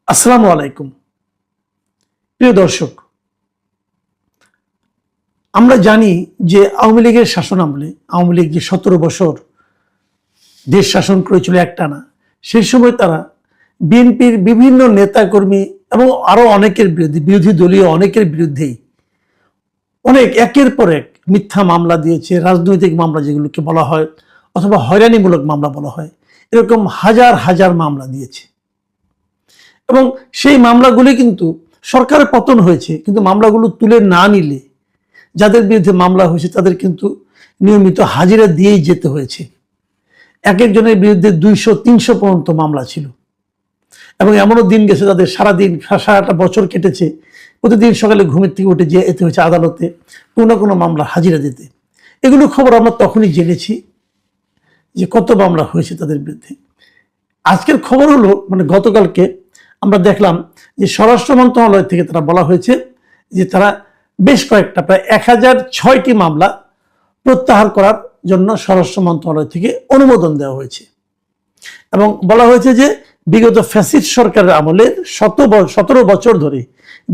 আসসালামু আলাইকুম। প্রিয় দর্শক, আমরা জানি যে আওয়ামী লীগের শাসন আমলে আওয়ামী লীগ যে 17 বছর দেশ শাসন করেছিল একটানা, সেই সময় তারা বিএনপির বিভিন্ন নেতাকর্মী এবং আরো অনেকের বিরুদ্ধে, বিরোধী দলীয় অনেকের বিরুদ্ধেই অনেক একের পর এক মিথ্যা মামলা দিয়েছে। রাজনৈতিক মামলা যেগুলোকে বলা হয়, অথবা হয়রানিমূলক মামলা বলা হয়, এরকম হাজার হাজার মামলা দিয়েছে। এবং সেই মামলাগুলি কিন্তু সরকারের পতন হয়েছে, কিন্তু মামলাগুলো তুলে না নিলে যাদের বিরুদ্ধে মামলা হয়েছে তাদের কিন্তু নিয়মিত হাজিরা দিয়েই যেতে হয়েছে। এক একজনের বিরুদ্ধে 200-300 পর্যন্ত মামলা ছিল, এবং এমনও দিন গেছে তাদের সারাদিন, সারাটা বছর কেটেছে, প্রতিদিন সকালে ঘুমের থেকে উঠে যেতে হয়েছে আদালতে কোনো না কোনো মামলা হাজিরা দিতে। এগুলো খবর আমরা তখনই জেনেছি যে কত মামলা হয়েছে তাদের বিরুদ্ধে। আজকের খবর হলো, গতকালকে আমরা দেখলাম যে স্বরাষ্ট্র মন্ত্রণালয় থেকে তারা বলা হয়েছে যে তারা বেশ কয়েকটা, প্রায় 1006টি মামলা প্রত্যাহার করার জন্য স্বরাষ্ট্র মন্ত্রণালয় থেকে অনুমোদন দেওয়া হয়েছে। এবং বলা হয়েছে যে বিগত ফ্যাসিস্ট সরকারের আমলে 17 বছর ধরে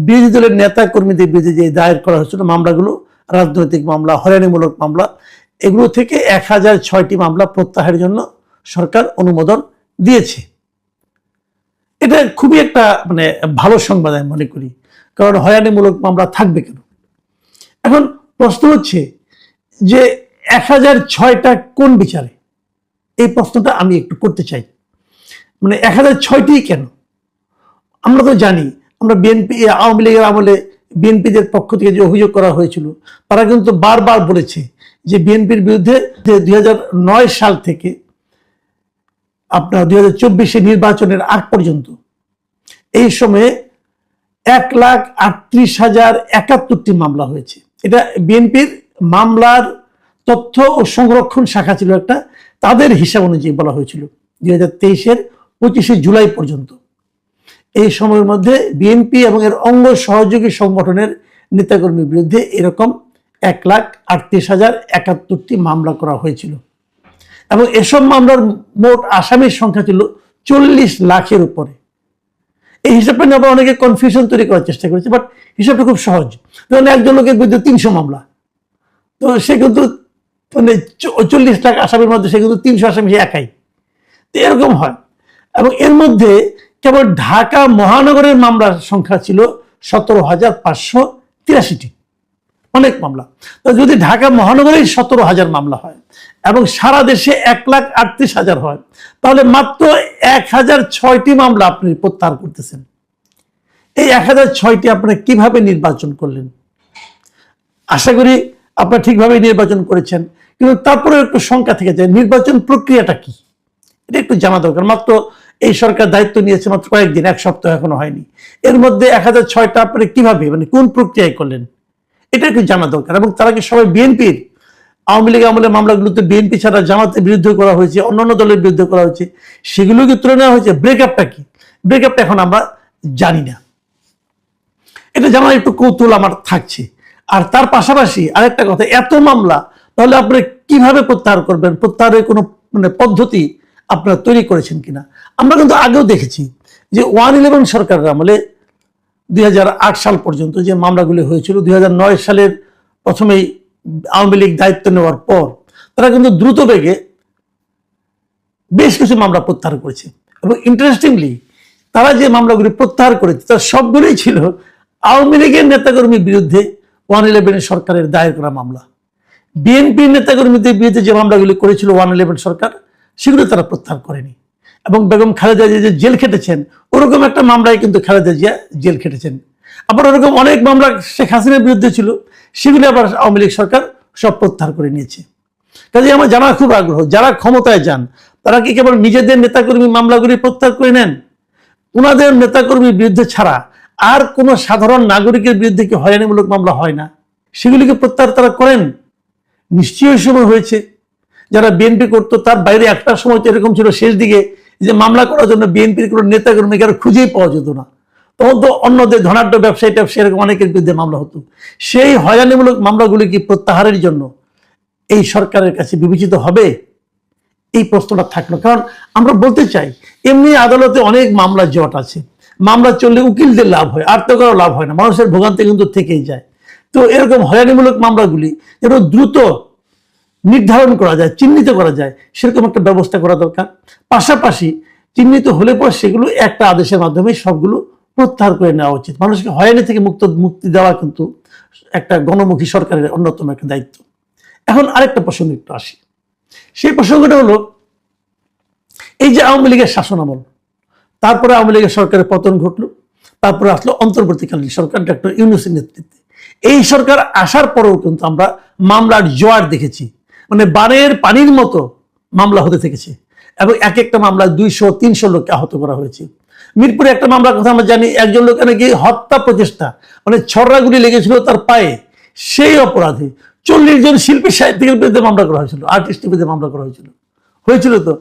বিরোধী দলের নেতা কর্মীদের বিরুদ্ধে যে দায়ের করা হয়েছিল মামলাগুলো, রাজনৈতিক মামলা, হয়রানিমূলক মামলা, এগুলো থেকে 1006টি মামলা প্রত্যাহারের জন্য সরকার অনুমোদন দিয়েছে। এটা খুবই একটা ভালো সংবাদ আমি মনে করি, কারণ হয়রানিমূলক মামলা থাকবে কেন। এখন প্রশ্ন হচ্ছে যে 1006টা কোন বিচারে, এই প্রশ্নটা আমি একটু করতে চাই। 1006টি কেন? আমরা তো জানি, আমরা বিএনপি, আওয়ামী লীগের আমলে বিএনপিদের পক্ষ থেকে যে অভিযোগ করা হয়েছিল, তারা কিন্তু বারবার বলেছে যে বিএনপির বিরুদ্ধে 2009 সাল থেকে আপনার 2024 নির্বাচনের আগ পর্যন্ত এই সময়ে 1,38,071টি মামলা হয়েছে। এটা বিএনপির মামলার তথ্য ও সংরক্ষণ শাখা ছিল একটা, তাদের হিসাব অনুযায়ী বলা হয়েছিল 2023-এর 25শে জুলাই পর্যন্ত। এই সময়ের মধ্যে বিএনপি এবং এর অঙ্গ সহযোগী সংগঠনের নেতাকর্মীর বিরুদ্ধে এরকম 1,38,071টি মামলা করা হয়েছিল। এবং এসব মামলার মোট আসামির সংখ্যা ছিল 40 লাখের উপরে। এই হিসাবটা নিয়ে আবার অনেকে কনফিউশন তৈরি করার চেষ্টা করেছে, বাট হিসাবটা খুব সহজ। ধরুন একজন লোকের বিরুদ্ধে 300 মামলা, তো সে কিন্তু 40 লাখ আসামির মধ্যে সে কিন্তু 300 আসামি একাই, তো এরকম হয়। এবং এর মধ্যে কেবল ঢাকা মহানগরের মামলার সংখ্যা ছিল 17,583টি, অনেক মামলা। তো যদি ঢাকা মহানগরেই 17,000 মামলা হয় এবং সারা দেশে 1,38,000 হয়, তাহলে মাত্র 1006টি মামলা আপনি প্রত্যাহার করতেছেন। এই 1006টি আপনি কিভাবে নির্বাচন করলেন? আশা করি আপনারা ঠিকভাবে নির্বাচন করেছেন, কিন্তু তারপরে একটু শঙ্কা থেকে যায়, নির্বাচন প্রক্রিয়াটা কি, এটা একটু জানা দরকার। মাত্র এই সরকার দায়িত্ব নিয়েছে মাত্র কয়েকদিন, এক সপ্তাহ এখনো হয়নি। এর মধ্যে 1006টা আপনি কিভাবে, কোন প্রক্রিয়ায় করলেন, এটা একটু জানা দরকার। এবং তারা কি সবাই বিএনপির? আওয়ামী লীগ আমলে মামলাগুলোতে বিএনপি ছাড়া জামাতের বিরুদ্ধে করা হয়েছে, অন্যান্য দলের বিরুদ্ধে করা হয়েছে, সেগুলো কি তুলে নেওয়া হয়েছে? ব্রেকআপটা কি? ব্রেকআপটা এখন আমরা জানি না, এটা জানার একটু কৌতূহল আমার থাকছে। আর তার পাশাপাশি আরেকটা কথা, এত মামলা তাহলে আপনি কিভাবে প্রত্যাহার করবেন? প্রত্যাহারের কোনো পদ্ধতি আপনারা তৈরি করেছেন কিনা? আমরা কিন্তু আগেও দেখেছি যে 111 সরকারের আমলে 2008 সাল পর্যন্ত যে মামলাগুলি হয়েছিল, 2009 সালের প্রথমেই আওয়ামী লীগ দায়িত্ব নেওয়ার পর তারা কিন্তু দ্রুত বেগে বেশ কিছু মামলা প্রত্যাহার করেছে। এবং ইন্টারেস্টিংলি তারা যে মামলাগুলি প্রত্যাহার করেছে তার সবগুলোই ছিল আওয়ামী লীগের নেতাকর্মীর বিরুদ্ধে 111 সরকারের দায়ের করা মামলা। বিএনপির নেতাকর্মীদের বিরুদ্ধে যে মামলাগুলি করেছিল 111 সরকার, সেগুলো তারা প্রত্যাহার করেনি। এবং বেগম খালেদা জিয়া যে জেল খেটেছেন, ওরকম একটা মামলায় কিন্তু খালেদা জিয়া জেল খেটেছেন। আবার ওরকম অনেক মামলা শেখ হাসিনার বিরুদ্ধে ছিল, সেগুলি আবার আওয়ামী লীগ সরকার সব প্রত্যাহার করে নিয়েছে। কাজে আমার জানার খুব আগ্রহ, যারা ক্ষমতায় যান তারা কি কেবল নিজেদের নেতাকর্মী মামলাগুলি প্রত্যাহার করে নেন? ওনাদের নেতাকর্মীর বিরুদ্ধে ছাড়া আর কোন সাধারণ নাগরিকের বিরুদ্ধে কি হয়রানিমূলক মামলা হয় না? সেগুলিকে প্রত্যাহার তারা করেন? নিশ্চয়ই সময় হয়েছে। যারা বিএনপি করতো তার বাইরে একটা সময় তো এরকম ছিল, শেষ দিকে যে মামলা করার জন্য বিএনপির কোনো নেতাকর্মীকে আর খুঁজেই পাওয়া যেত না, তখন তো অন্যদের ধনাঢ্য ব্যবসায়ী এরকম অনেকের বিরুদ্ধে মামলা হতো। সেই হয়রানিমূলক মামলাগুলি কি প্রত্যাহারের জন্য এই সরকারের কাছে বিবেচিত হবে? এই প্রশ্নটা থাকলো। কারণ আমরা বলতে চাই, এমনি আদালতে অনেক মামলা জট আছে, মামলা চললে উকিলদের লাভ হয়, আর তো কারো লাভ হয় না, মানুষের ভোগান্তি কিন্তু থেকেই যায়। তো এরকম হয়রানিমূলক মামলাগুলি যেন দ্রুত নির্ধারণ করা যায়, চিহ্নিত করা যায়, সেরকম একটা ব্যবস্থা করা দরকার। পাশাপাশি চিহ্নিত হলে পর সেগুলো একটা আদেশের মাধ্যমে সবগুলো প্রত্যাহার করে নেওয়া উচিত। মানুষকে হয়রানি থেকে মুক্তি দেওয়া কিন্তু একটা গণমুখী সরকারের অন্যতম একটা দায়িত্ব। এখন আরেকটা প্রসঙ্গে একটু আসি। সেই প্রসঙ্গটা হলো এই যে আওয়ামী লীগের শাসন আমল, তারপরে আওয়ামী লীগের সরকারের পতন ঘটলো, তারপরে আসলো অন্তর্বর্তীকালীন সরকার ডক্টর ইউনূসের নেতৃত্বে। এই সরকার আসার পরেও কিন্তু আমরা মামলার জোয়ার দেখেছি, মানে বানের পানির মতো মামলা হতে থেকেছে, এবং এক একটা মামলায় 200-300 লোককে আহত করা হয়েছে। মিরপুরে একটা মামলার কথা আমরা জানি, একজন লোক নাকি হত্যা প্রচেষ্টা, মানে ছড়াগুলি লেগেছিল তার পায়ে, সেই অপরাধে 40 জন শিল্পী সাহিত্যিকের বিরুদ্ধে মামলা করা হয়েছিল, আর্টিস্টের বিরুদ্ধে মামলা করা হয়েছিল তো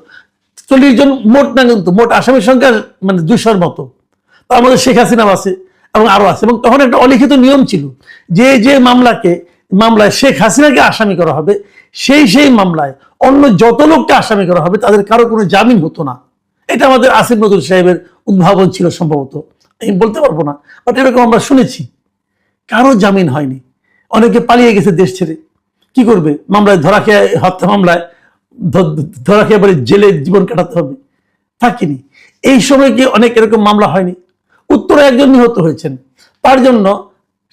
40 জন মোট না, কিন্তু মোট আসামির সংখ্যা মানে 200-র মতো। তার মধ্যে শেখ হাসিনাও আছে এবং আরো আছে। এবং তখন একটা অলিখিত নিয়ম ছিল যে মামলায় শেখ হাসিনাকে আসামি করা হবে, সেই মামলায় অন্য যত লোককে আসামি করা হবে তাদের কারো কোনো জামিন হতো না। এটা আমাদের আসিফ নজরুল সাহেবের উদ্ভাবন ছিল সম্ভবত, আমি বলতে পারবো না, বাট এরকম আমরা শুনেছি। কারো জামিন হয়নি, অনেকে পালিয়ে গেছে দেশ ছেড়ে। কি করবে, মামলায় ধরা খেয়ে, হত্যা মামলায় ধরা খেয়ে এবারে জেলে জীবন কাটাতে হবে, থাকিনি। এই সময় কি অনেক এরকম মামলা হয়নি? উত্তরে একজন নিহত হয়েছেন, তার জন্য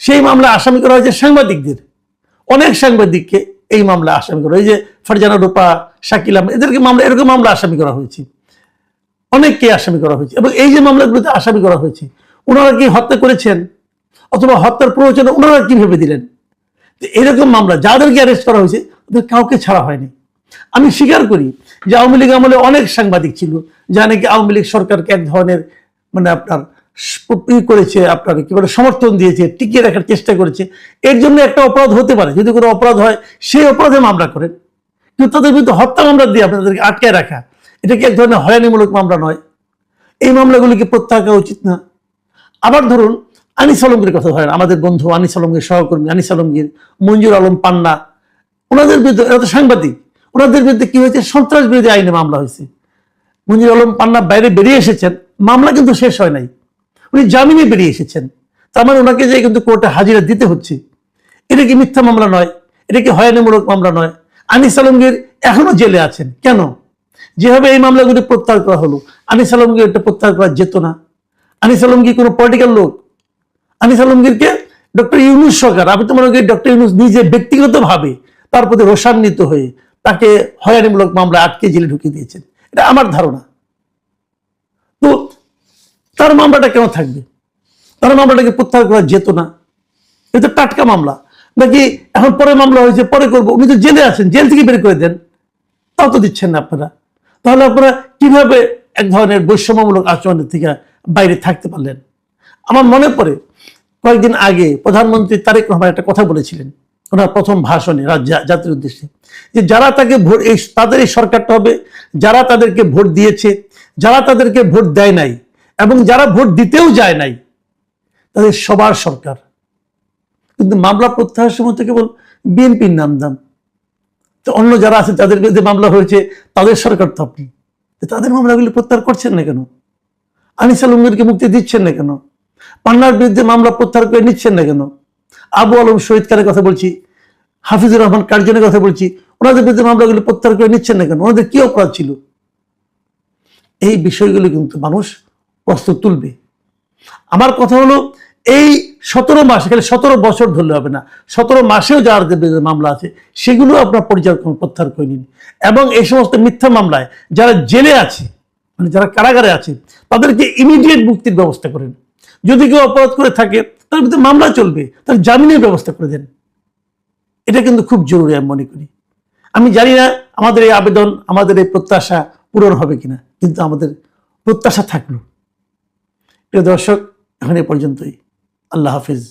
সেই মামলা আসামি করা হয়েছে সাংবাদিকদের, অনেক সাংবাদিককে এই মামলা আসামি করা, এই যে ফারজানা রূপা, শাকিল আহমেদ, এদেরকে মামলা, এরকম মামলা আসামি করা হয়েছে, অনেককে আসামি করা হয়েছে। এবং এই যে মামলাগুলোতে আসামি করা হয়েছে, ওনারা কি হত্যা করেছেন অথবা হত্যার প্ররোচনা ওনারা কিভাবে দিলেন? এরকম মামলা যাদেরকে অ্যারেস্ট করা হয়েছে ওদের কাউকে ছাড়া হয়নি। আমি স্বীকার করি যে আওয়ামী লীগ আমলে অনেক সাংবাদিক ছিল যা নাকি আওয়ামী লীগ সরকারকে এক ধরনের মানে আপনার করেছে, আপনার কি বলে সমর্থন দিয়েছে, টিকিয়ে রাখার চেষ্টা করেছে। এর জন্য একটা অপরাধ হতে পারে, যদি কোনো অপরাধ হয় সেই অপরাধে মামলা করেন, কিন্তু তাদের বিরুদ্ধে হত্যা মামলা দিয়ে আপনাদেরকে আটকায় রাখা, এটা কি এক ধরনের হয়রানিমূলক মামলা নয়? এই মামলাগুলিকে প্রত্যাহার করা উচিত না? আবার ধরুন আনিস আলমগীর কথা ধরেন, আমাদের বন্ধু আনিস আলমগীর, সহকর্মী আনিস আলমগীর, মঞ্জুর আলম পান্না, ওনাদের বিরুদ্ধে, এরা তো সাংবাদিক, ওনাদের বিরুদ্ধে কি হয়েছে, সন্ত্রাস বিরোধী আইনে মামলা হয়েছে। মঞ্জুর আলম পান্না বাইরে বেরিয়ে এসেছেন, মামলা কিন্তু শেষ হয় নাই, উনি জামিনে বেরিয়ে এসেছেন, তার মানে ওনাকে যে কিন্তু কোর্টে হাজিরা দিতে হচ্ছে। এটা কি মিথ্যা মামলা নয়? এটা কি হয়রানিমূলক মামলা নয়? আনিস আলমগীর এখনো জেলে আছেন কেন? যেভাবে এই মামলাগুলি প্রত্যাহার করা হলো, আনিস আলমগীর এটা প্রত্যাহার করা যেত না? আনিস আলমগীর কোনো পলিটিক্যাল লোক? আনিস আলমগীরকে ডক্টর ইউনূস সরকার, আমি তো মনে করি ডক্টর ইউনূস নিজে ব্যক্তিগতভাবে তার প্রতি রোষান্বিত হয়ে তাকে হয়রানিমূলক মামলা আটকে জেলে ঢুকিয়ে দিয়েছেন, এটা আমার ধারণা। তো তার মামলাটা কেন থাকবে? তার মামলাটাকে প্রত্যাহার করা যেত না? এটা টাটকা মামলা নাকি এখন পরে মামলা হয়েছে পরে করবো? উনি তো জেলে আছেন, জেল থেকে বের করে দেন, তাও তো দিচ্ছেন না আপনারা। তাহলে আপনারা কিভাবে এক ধরনের বৈষম্যমূলক আচরণের থেকে বাইরে থাকতে পারলেন? আমার মনে পড়ে কয়েকদিন আগে প্রধানমন্ত্রী তারেক রহমান একটা কথা বলেছিলেন ওনার প্রথম ভাষণে জাতির উদ্দেশ্যে, যে যারা তাকে ভোট, তাদের এই সরকারটা হবে যারা তাদেরকে ভোট দিয়েছে, যারা তাদেরকে ভোট দেয় নাই, এবং যারা ভোট দিতেও যায় নাই, তাদের সবার সরকার। কিন্তু মামলা প্রত্যাহারের সময় তো কেবল বিএনপির নাম দাম, তো অন্য যারা আছে তাদের বিরুদ্ধে মামলা হয়েছে তাদের সরকার তো আপনি, তাদের মামলাগুলি প্রত্যাহার করছেন না কেন? আনিস আলমগীরকে মুক্তি দিচ্ছেন না কেন? পান্নার বিরুদ্ধে মামলা প্রত্যাহার করে নিচ্ছেন না কেন? আবু আলম শহীদ খানের কথা বলছি, হাফিজুর রহমান কার্জনের কথা বলছি, ওনাদের বিরুদ্ধে মামলাগুলি প্রত্যাহার করে নিচ্ছেন না কেন? ওনাদের কি অপরাধ ছিল? এই বিষয়গুলো কিন্তু মানুষ প্রশ্ন তুলবে। আমার কথা হলো এই 17 মাস, এখানে 17 বছর ধরলে হবে না, 17 মাসেও যার মামলা আছে সেগুলো আপনার পর্যায়ক্রমে প্রত্যাহার করে নিন। এবং এই সমস্ত মিথ্যা মামলায় যারা জেলে আছে, মানে যারা কারাগারে আছে, তাদেরকে ইমিডিয়েট মুক্তির ব্যবস্থা করেন। যদি কেউ অপরাধ করে থাকে তার ভিতরে মামলা চলবে, তার জামিনের ব্যবস্থা করে দেন। এটা কিন্তু খুব জরুরি আমি মনে করি। আমি জানি না আমাদের এই আবেদন, আমাদের এই প্রত্যাশা পূরণ হবে কিনা, কিন্তু আমাদের প্রত্যাশা থাকলো। প্রিয় দর্শক, এখন এ পর্যন্তই। আল্লাহ হাফিজ।